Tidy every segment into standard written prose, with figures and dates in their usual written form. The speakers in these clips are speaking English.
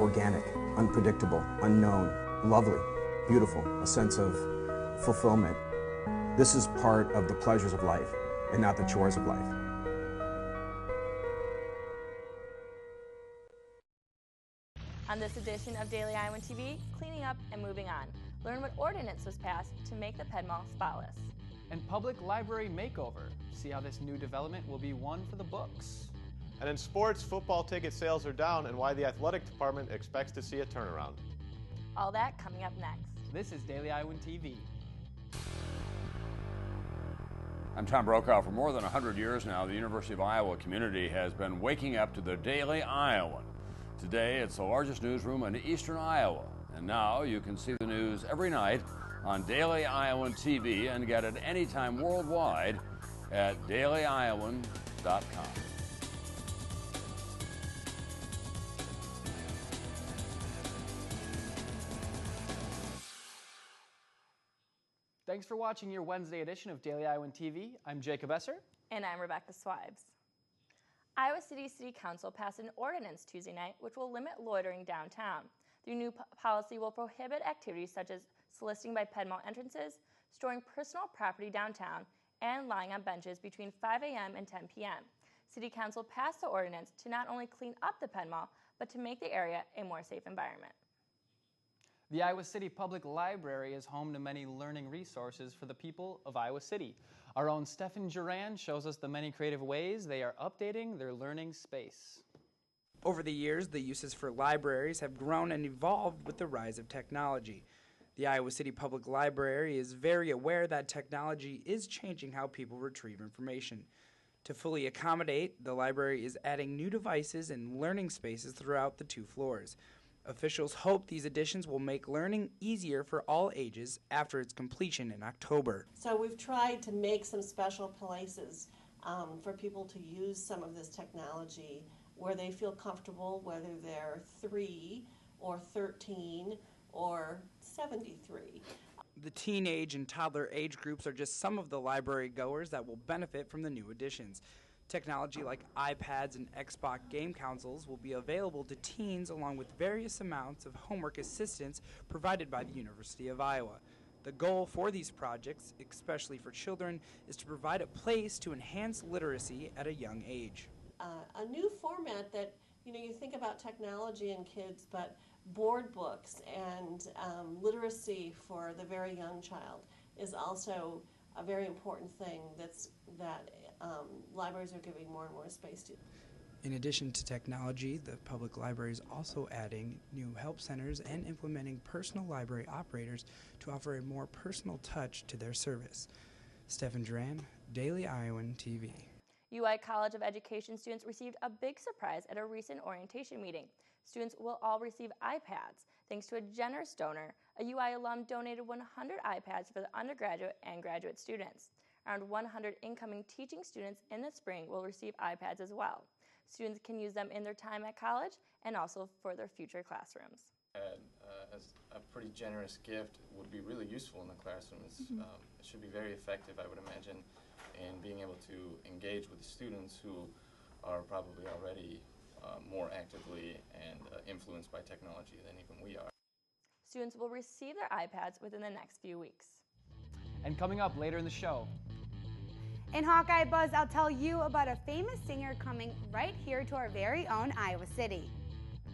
organic, unpredictable, unknown, lovely, beautiful, a sense of fulfillment. This is part of the pleasures of life and not the chores of life. On this edition of Daily Iowan TV, cleaning up and moving on. Learn what ordinance was passed to make the Ped Mall spotless. And public library makeover. See how this new development will be one for the books. And in sports, football ticket sales are down and why the athletic department expects to see a turnaround. All that coming up next. This is Daily Iowan TV. I'm Tom Brokaw. For more than 100 years now, the University of Iowa community has been waking up to the Daily Iowan. Today, it's the largest newsroom in eastern Iowa. And now you can see the news every night on Daily Iowan TV and get it anytime worldwide at dailyiowan.com. Thanks for watching your Wednesday edition of Daily Iowan TV. I'm Jacob Esser. And I'm Rebecca Swibes. Iowa City Council passed an ordinance Tuesday night which will limit loitering downtown. The new policy will prohibit activities such as soliciting by Ped Mall entrances, storing personal property downtown, and lying on benches between 5 a.m. and 10 p.m. City Council passed the ordinance to not only clean up the Ped Mall, but to make the area a more safe environment. The Iowa City Public Library is home to many learning resources for the people of Iowa City. Our own Stefan Duran shows us the many creative ways they are updating their learning space. Over the years, the uses for libraries have grown and evolved with the rise of technology. The Iowa City Public Library is very aware that technology is changing how people retrieve information. To fully accommodate, the library is adding new devices and learning spaces throughout the 2 floors. Officials hope these additions will make learning easier for all ages after its completion in October. So we've tried to make some special places for people to use some of this technology where they feel comfortable, whether they're 3 or 13 or 73. The teenage and toddler age groups are just some of the library goers that will benefit from the new additions. Technology like iPads and Xbox game consoles will be available to teens along with various amounts of homework assistance provided by the University of Iowa. The goal for these projects, especially for children, is to provide a place to enhance literacy at a young age. A new format that, you think about technology in kids, but board books and literacy for the very young child is also a very important thing that libraries are giving more and more space to. In addition to technology, the public library is also adding new help centers and implementing personal library operators to offer a more personal touch to their service. Stefan Duran, Daily Iowan TV. UI College of Education students received a big surprise at a recent orientation meeting. Students will all receive iPads. Thanks to a generous donor, a UI alum donated 100 iPads for the undergraduate and graduate students. Around 100 incoming teaching students in the spring will receive iPads as well. Students can use them in their time at college and also for their future classrooms. As a pretty generous gift would be really useful in the classrooms. It should be very effective, I would imagine, in being able to engage with the students who are probably already more actively and influenced by technology than even we are. Students will receive their iPads within the next few weeks. And coming up later in the show. In Hawkeye Buzz, I'll tell you about a famous singer coming right here to our very own Iowa City.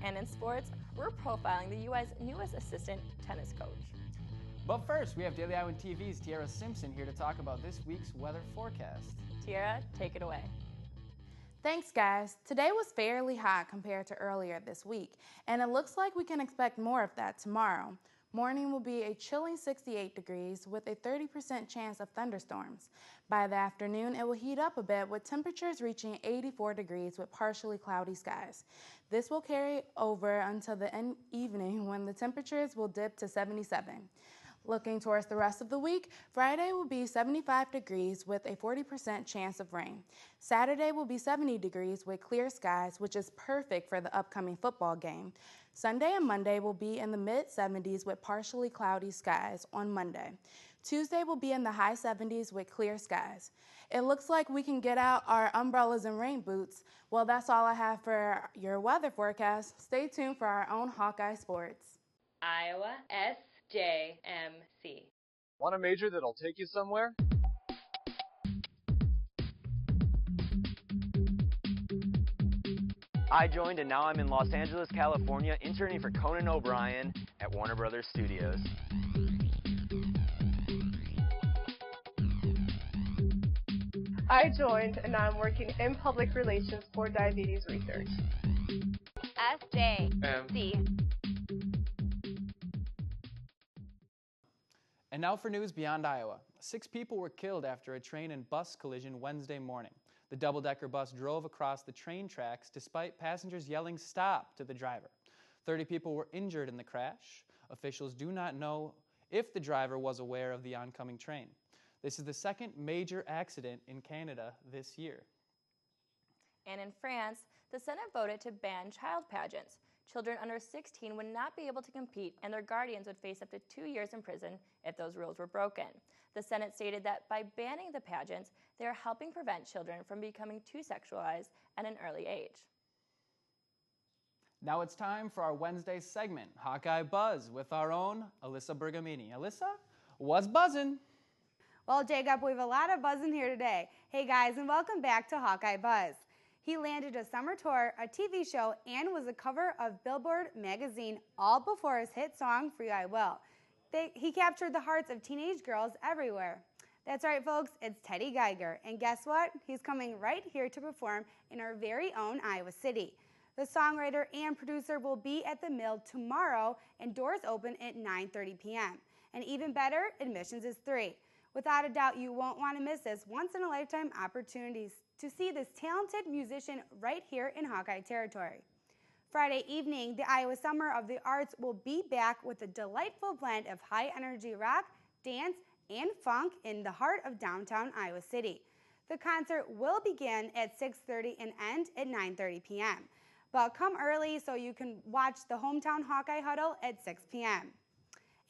And in sports, we're profiling the UI's newest assistant tennis coach. But first, we have Daily Iowan TV's Tiara Simpson here to talk about this week's weather forecast. Tiara, take it away. Thanks, guys. Today was fairly hot compared to earlier this week, and it looks like we can expect more of that tomorrow. Morning will be a chilling 68 degrees with a 30% chance of thunderstorms. By the afternoon, it will heat up a bit with temperatures reaching 84 degrees with partially cloudy skies. This will carry over until the evening when the temperatures will dip to 77. Looking towards the rest of the week, Friday will be 75 degrees with a 40% chance of rain. Saturday will be 70 degrees with clear skies, which is perfect for the upcoming football game. Sunday and Monday will be in the mid-70s with partially cloudy skies on Monday. Tuesday will be in the high 70s with clear skies. It looks like we can get out our umbrellas and rain boots. Well, that's all I have for your weather forecast. Stay tuned for our own Hawkeye Sports. Iowa SJMC. Want a major that'll take you somewhere? I joined and now I'm in Los Angeles, California, interning for Conan O'Brien at Warner Brothers Studios. I joined and now I'm working in public relations for diabetes research. SJMC. And now for news beyond Iowa. 6 people were killed after a train and bus collision Wednesday morning. The double-decker bus drove across the train tracks despite passengers yelling "stop" to the driver. 30 people were injured in the crash. Officials do not know if the driver was aware of the oncoming train. This is the second major accident in Canada this year. And in France, the Senate voted to ban child pageants. Children under 16 would not be able to compete, and their guardians would face up to 2 years in prison if those rules were broken. The Senate stated that by banning the pageants, they are helping prevent children from becoming too sexualized at an early age. Now it's time for our Wednesday segment, Hawkeye Buzz, with our own Alyssa Bergamini. Alyssa, what's buzzing? Well, Jacob, we have a lot of buzz in here today. Hey guys, and welcome back to Hawkeye Buzz. He landed a summer tour, a TV show, and was a cover of Billboard magazine all before his hit song, Free I Will. He captured the hearts of teenage girls everywhere. That's right, folks, it's Teddy Geiger. And guess what? He's coming right here to perform in our very own Iowa City. The songwriter and producer will be at the Mill tomorrow, and doors open at 9:30 p.m. And even better, admissions is free. Without a doubt, you won't want to miss this once-in-a-lifetime opportunities to see this talented musician right here in Hawkeye territory. Friday evening, the Iowa Summer of the Arts will be back with a delightful blend of high-energy rock, dance, and funk in the heart of downtown Iowa City. The concert will begin at 6:30 and end at 9:30 p.m. But come early so you can watch the Hometown Hawkeye Huddle at 6 p.m.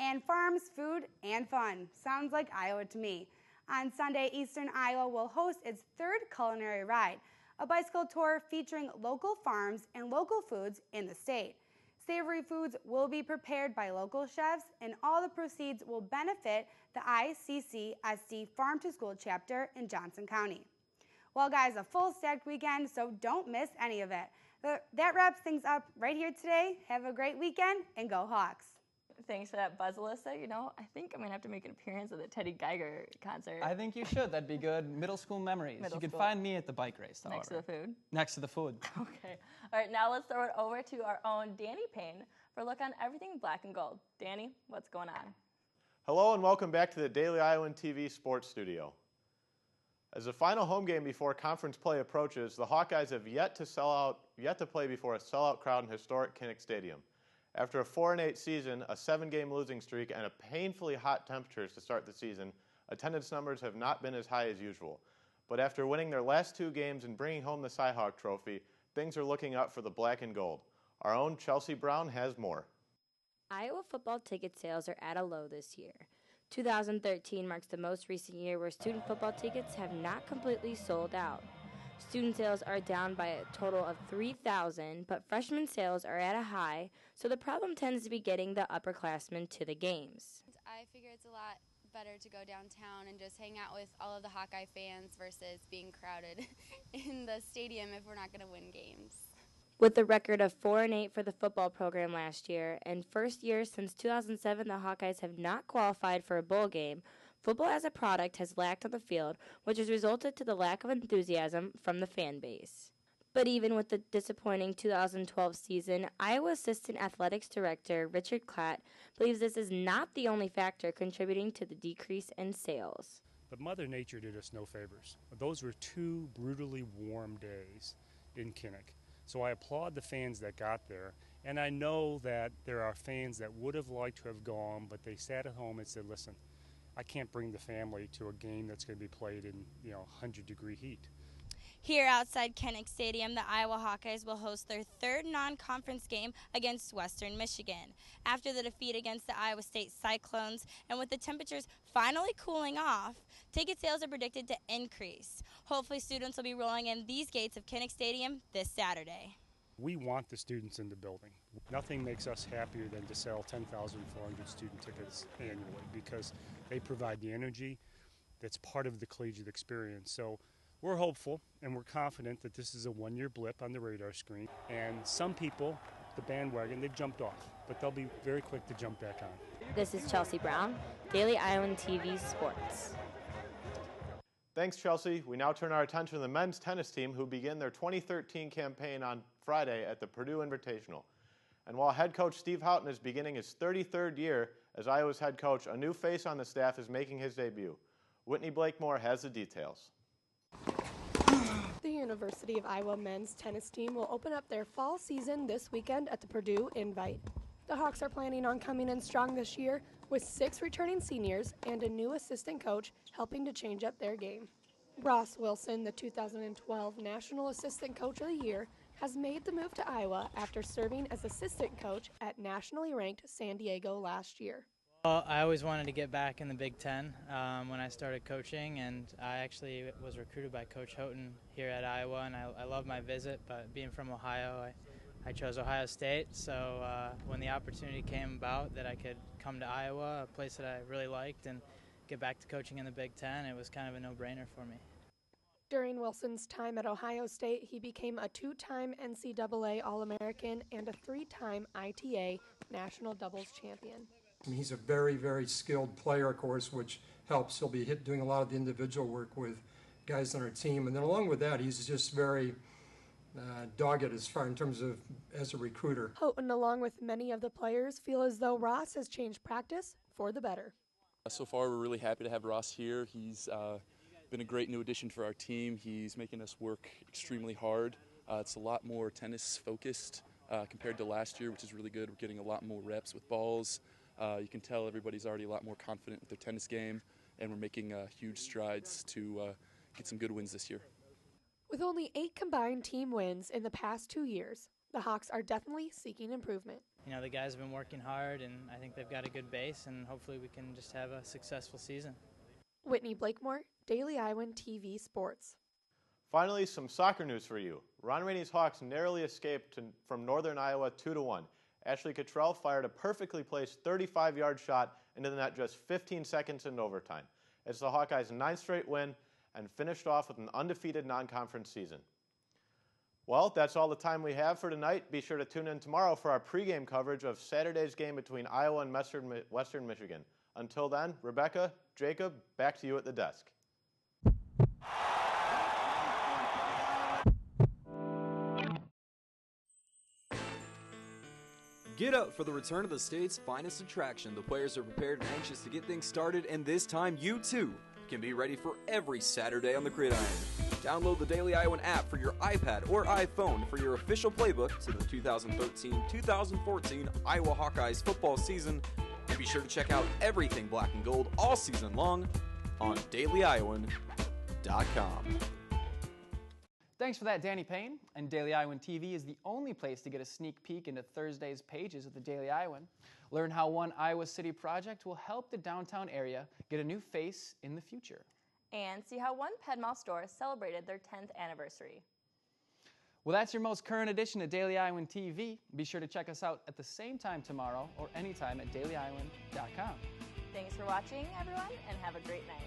And farms, food, and fun. Sounds like Iowa to me. On Sunday, Eastern Iowa will host its 3rd Culinary Ride, a bicycle tour featuring local farms and local foods in the state. Savory foods will be prepared by local chefs, and all the proceeds will benefit the ICCSD Farm to School chapter in Johnson County. Well, guys, a full stacked weekend, so don't miss any of it. That wraps things up right here today. Have a great weekend, and go Hawks. Thanks for that buzz, Alyssa. You know, I think I'm going to have to make an appearance at the Teddy Geiger concert. I think you should. That'd be good. Middle school memories. You could find me at the bike race, however. Next to the food? Next to the food. Okay. All right, now let's throw it over to our own Danny Payne for a look on everything black and gold. Danny, what's going on? Hello and welcome back to the Daily Iowan TV Sports Studio. As the final home game before conference play approaches, the Hawkeyes have yet to play before a sellout crowd in historic Kinnick Stadium. After a 4-8 season, a 7-game losing streak, and a painfully hot temperatures to start the season, attendance numbers have not been as high as usual. But after winning their last 2 games and bringing home the Cyhawk Trophy, things are looking up for the black and gold. Our own Chelsea Brown has more. Iowa football ticket sales are at a low this year. 2013 marks the most recent year where student football tickets have not completely sold out. Student sales are down by a total of 3,000, but freshman sales are at a high, so the problem tends to be getting the upperclassmen to the games. I figure it's a lot better to go downtown and just hang out with all of the Hawkeye fans versus being crowded in the stadium if we're not going to win games. With a record of 4-8 for the football program last year, and first year since 2007 the Hawkeyes have not qualified for a bowl game, football as a product has lacked on the field, which has resulted to the lack of enthusiasm from the fan base. But even with the disappointing 2012 season, Iowa Assistant Athletics Director Richard Klatt believes this is not the only factor contributing to the decrease in sales. But Mother Nature did us no favors. Those were 2 brutally warm days in Kinnick. So I applaud the fans that got there, And I know that there are fans that would have liked to have gone, but they sat at home and said, listen, I can't bring the family to a game that's going to be played in 100-degree heat. Here outside Kinnick Stadium, the Iowa Hawkeyes will host their third non-conference game against Western Michigan. After the defeat against the Iowa State Cyclones, and with the temperatures finally cooling off, ticket sales are predicted to increase. Hopefully students will be rolling in these gates of Kinnick Stadium this Saturday. We want the students in the building. Nothing makes us happier than to sell 10,400 student tickets annually, because they provide the energy that's part of the collegiate experience. So we're hopeful and we're confident that this is a one-year blip on the radar screen. And some people, the bandwagon, they've jumped off, but they'll be very quick to jump back on. This is Chelsea Brown, Daily Iowan TV Sports. Thanks, Chelsea. We now turn our attention to the men's tennis team, who begin their 2013 campaign on Friday at the Purdue Invitational. And while head coach Steve Houghton is beginning his 33rd year as Iowa's head coach, a new face on the staff is making his debut. Whitney Blakemore has the details. The University of Iowa men's tennis team will open up their fall season this weekend at the Purdue Invite. The Hawks are planning on coming in strong this year with 6 returning seniors and a new assistant coach helping to change up their game. Ross Wilson, the 2012 National Assistant Coach of the Year, has made the move to Iowa after serving as assistant coach at nationally ranked San Diego last year. Well, I always wanted to get back in the Big Ten when I started coaching, and I actually was recruited by Coach Houghton here at Iowa, and I love my visit, but being from Ohio, I chose Ohio State, so when the opportunity came about that I could come to Iowa, a place that I really liked, and get back to coaching in the Big Ten, it was kind of a no-brainer for me. During Wilson's time at Ohio State, he became a 2-time NCAA All-American and a 3-time ITA National Doubles Champion. I mean, he's a very, very skilled player, of course, which helps. He'll be doing a lot of the individual work with guys on our team. And then along with that, he's just very dogged in terms of as a recruiter. Houghton, along with many of the players, feel as though Ross has changed practice for the better. So far, we're really happy to have Ross here. He's been a great new addition for our team. He's making us work extremely hard. It's a lot more tennis focused compared to last year, which is really good. We're getting a lot more reps with balls. You can tell everybody's already a lot more confident with their tennis game, and we're making huge strides to get some good wins this year. With only 8 combined team wins in the past 2 years, the Hawks are definitely seeking improvement. You know, the guys have been working hard, and I think they've got a good base, and hopefully we can just have a successful season. Whitney Blakemore, Daily Iowan TV Sports. Finally, some soccer news for you. Ron Rainey's Hawks narrowly escaped from Northern Iowa 2-1. Ashley Cottrell fired a perfectly placed 35-yard shot into the net just 15 seconds into overtime. It's the Hawkeyes' 9th straight win and finished off with an undefeated non-conference season. Well, that's all the time we have for tonight. Be sure to tune in tomorrow for our pregame coverage of Saturday's game between Iowa and Western Michigan. Until then, Rebecca, Jacob, back to you at the desk. Get up for the return of the state's finest attraction. The players are prepared and anxious to get things started, and this time you too can be ready for every Saturday on the gridiron. Download the Daily Iowan app for your iPad or iPhone for your official playbook to the 2013-2014 Iowa Hawkeyes football season. And be sure to check out everything black and gold all season long on DailyIowan.com. Thanks for that, Danny Payne. And Daily Iowan TV is the only place to get a sneak peek into Thursday's pages of the Daily Iowan. Learn how one Iowa City project will help the downtown area get a new face in the future. And see how one Ped Mall store celebrated their 10th anniversary. Well, that's your most current edition of Daily Iowan TV. Be sure to check us out at the same time tomorrow or anytime at DailyIowan.com. Thanks for watching, everyone, and have a great night.